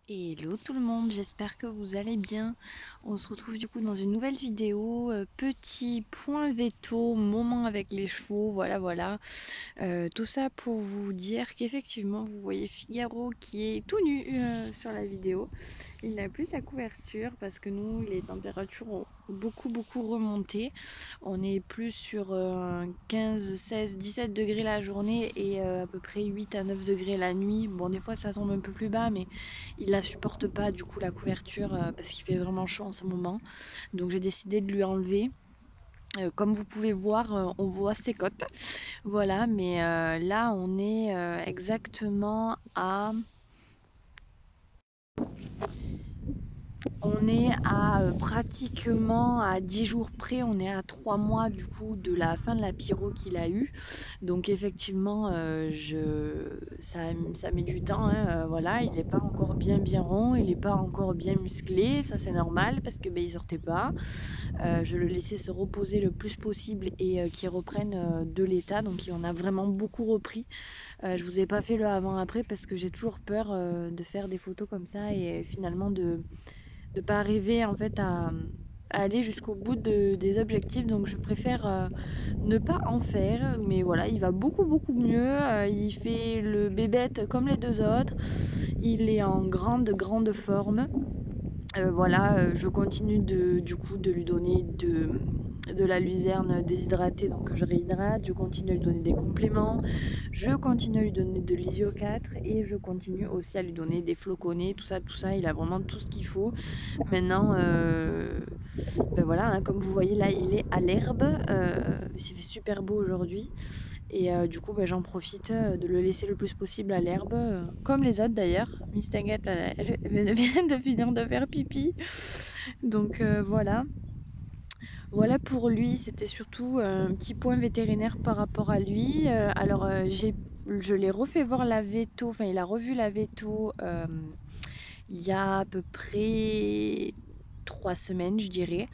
Hello tout le monde, j'espère que vous allez bien. On se retrouve du coup dans une nouvelle vidéo. Petit point veto, moment avec les chevaux, voilà. Tout ça pour vous dire qu'effectivement vous voyez Figaro qui est tout nu sur la vidéo. Il n'a plus sa couverture parce que nous les températures ont beaucoup remonté. On est plus sur 15, 16, 17 degrés la journée et à peu près 8 à 9 degrés la nuit. Bon, des fois ça tombe un peu plus bas, mais il la supporte pas du coup la couverture parce qu'il fait vraiment chaud en ce moment. Donc j'ai décidé de lui enlever. Comme vous pouvez voir, on voit ses côtes. Voilà, mais là on est exactement à pratiquement à 10 jours près, on est à 3 mois du coup de la fin de la pyro qu'il a eu. Donc effectivement, ça met du temps, hein, voilà, il n'est pas encore bien rond, il n'est pas encore bien musclé, ça c'est normal parce que ben, il sortait pas. Je le laissais se reposer le plus possible et qu'il reprenne de l'état, donc il en a vraiment beaucoup repris. Je vous ai pas fait le avant-après parce que j'ai toujours peur de faire des photos comme ça et finalement de pas arriver en fait à aller jusqu'au bout des objectifs, donc je préfère ne pas en faire. Mais voilà, il va beaucoup mieux, il fait le bébête comme les deux autres, il est en grande forme. Voilà, je continue du coup de lui donner de la luzerne déshydratée, donc je réhydrate, je continue à lui donner des compléments, je continue à lui donner de l'isio 4 et je continue aussi à lui donner des floconnés, tout ça, il a vraiment tout ce qu'il faut. Maintenant, ben voilà, hein, comme vous voyez là, il est à l'herbe, il fait super beau aujourd'hui. Et du coup, ben, j'en profite de le laisser le plus possible à l'herbe, comme les autres d'ailleurs. Miss Tanguette, elle vient de finir de faire pipi. Donc voilà. Voilà pour lui, c'était surtout un petit point vétérinaire par rapport à lui. Alors je l'ai refait voir la veto, enfin il a revu la veto il y a à peu près 3 semaines, je dirais.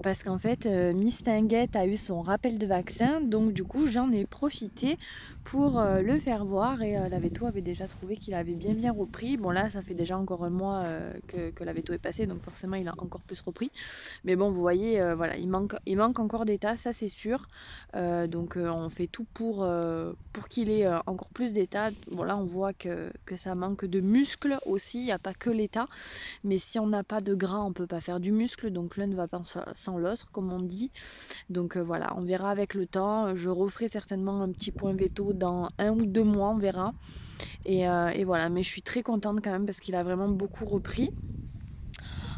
Parce qu'en fait, Miss Tinguette a eu son rappel de vaccin, donc du coup j'en ai profité pour le faire voir et la veto avait déjà trouvé qu'il avait bien repris. Bon là ça fait déjà encore un mois que la veto est passée, donc forcément il a encore plus repris. Mais bon vous voyez, voilà, il manque encore d'état, ça c'est sûr. Donc on fait tout pour qu'il ait encore plus d'état. Bon là on voit que ça manque de muscles aussi, il n'y a pas que l'état. Mais si on n'a pas de gras, on peut pas faire du muscle, donc l'un ne va pas sans l'autre, comme on dit. Donc voilà, on verra avec le temps. Je referai certainement un petit point veto dans 1 ou 2 mois, on verra. Et voilà, mais je suis très contente quand même parce qu'il a vraiment beaucoup repris.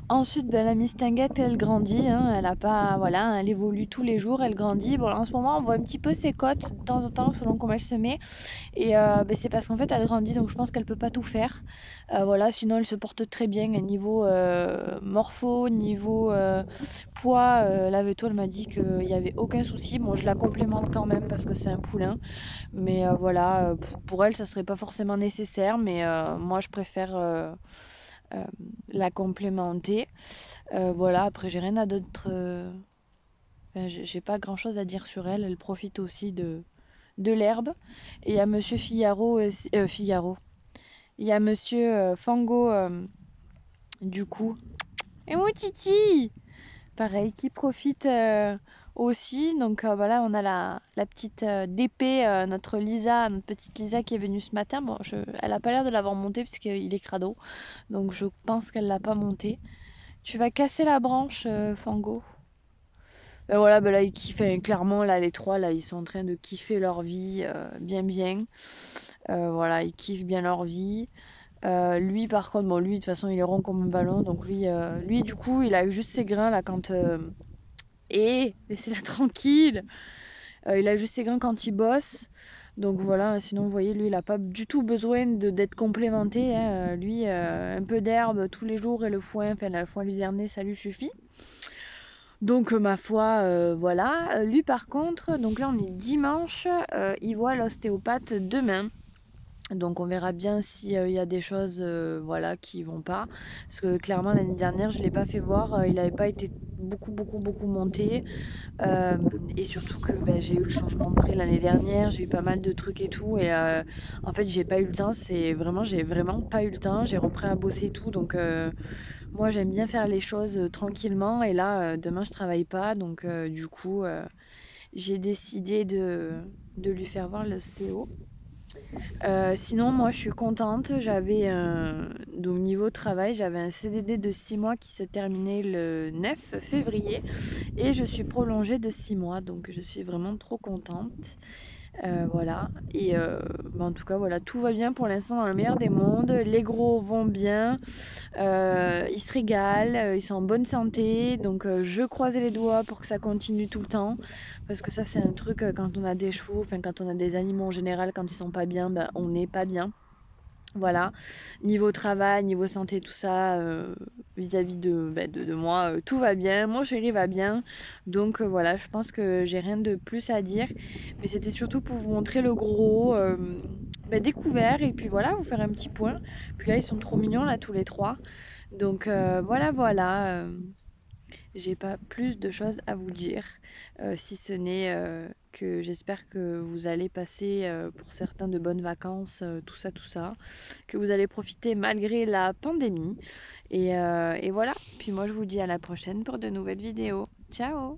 Ensuite, ben, la Miss Tinguette, elle grandit, hein, elle a pas, voilà, elle évolue tous les jours, elle grandit. Bon, en ce moment, on voit un petit peu ses côtes de temps en temps, selon comment elle se met. Et ben, c'est parce qu'en fait, elle grandit, donc je pense qu'elle peut pas tout faire. Voilà, sinon, elle se porte très bien. À niveau morpho, niveau poids, la veto, elle m'a dit qu'il n'y avait aucun souci. Bon, je la complémente quand même parce que c'est un poulain. Mais voilà, pour elle, ça serait pas forcément nécessaire. Mais moi, je préfère euh, la complémenter. Voilà, après, j'ai rien à d'autre. Enfin, j'ai pas grand chose à dire sur elle. Elle profite aussi de l'herbe. Et il y a Monsieur Figaro, Figaro. Il y a Monsieur Fango, du coup. Et mon Titi! Pareil, qui profite aussi. Donc voilà, on a la petite DP, notre petite Lisa qui est venue ce matin. Bon, elle a pas l'air de l'avoir montée puisqu'il est crado. Donc je pense qu'elle l'a pas monté. Tu vas casser la branche, Fango. Ben voilà, ben là ils kiffent, clairement là les trois là ils sont en train de kiffer leur vie bien. Voilà, ils kiffent bien leur vie. Lui par contre, bon lui de toute façon il est rond comme un ballon, donc lui du coup il a eu juste ses grains là quand laissez-la tranquille. Il a juste ses grains quand il bosse. Donc voilà, sinon vous voyez, lui il a pas du tout besoin d'être complémenté, hein. Lui, un peu d'herbe tous les jours et le foin, enfin le foin lucerné, ça lui suffit. Donc ma foi, voilà. Lui par contre, donc là on est dimanche, il voit l'ostéopathe demain. Donc on verra bien s'il y a des choses voilà, qui vont pas. Parce que clairement l'année dernière je ne l'ai pas fait voir, il n'avait pas été beaucoup monté. Euh, et surtout que ben, j'ai eu le changement de prix l'année dernière, j'ai eu pas mal de trucs et tout. Et en fait j'ai pas eu le temps, j'ai vraiment pas eu le temps. J'ai repris à bosser et tout. Donc moi j'aime bien faire les choses tranquillement. Et là demain je travaille pas. Donc du coup j'ai décidé de lui faire voir l'ostéo. Sinon, moi, je suis contente. Donc niveau travail, j'avais un CDD de 6 mois qui se terminait le 9 février et je suis prolongée de 6 mois. Donc, je suis vraiment trop contente. Voilà. Et en tout cas, voilà, tout va bien pour l'instant dans le meilleur des mondes. Les gros vont bien. Ils se régalent. Ils sont en bonne santé. Donc, je croise les doigts pour que ça continue tout le temps. Parce que ça, c'est un truc quand on a des chevaux, enfin, quand on a des animaux en général, quand ils sont pas bien, ben, on n'est pas bien. Voilà, niveau travail, niveau santé, tout ça, vis-à-vis de moi, tout va bien, mon chéri va bien. Donc voilà, je pense que j'ai rien de plus à dire. Mais c'était surtout pour vous montrer le gros découvert et puis voilà, vous faire un petit point. Puis là, ils sont trop mignons là tous les trois. Donc voilà. J'ai pas plus de choses à vous dire, si ce n'est que j'espère que vous allez passer pour certains de bonnes vacances, tout ça, que vous allez profiter malgré la pandémie. Et voilà, puis moi je vous dis à la prochaine pour de nouvelles vidéos. Ciao!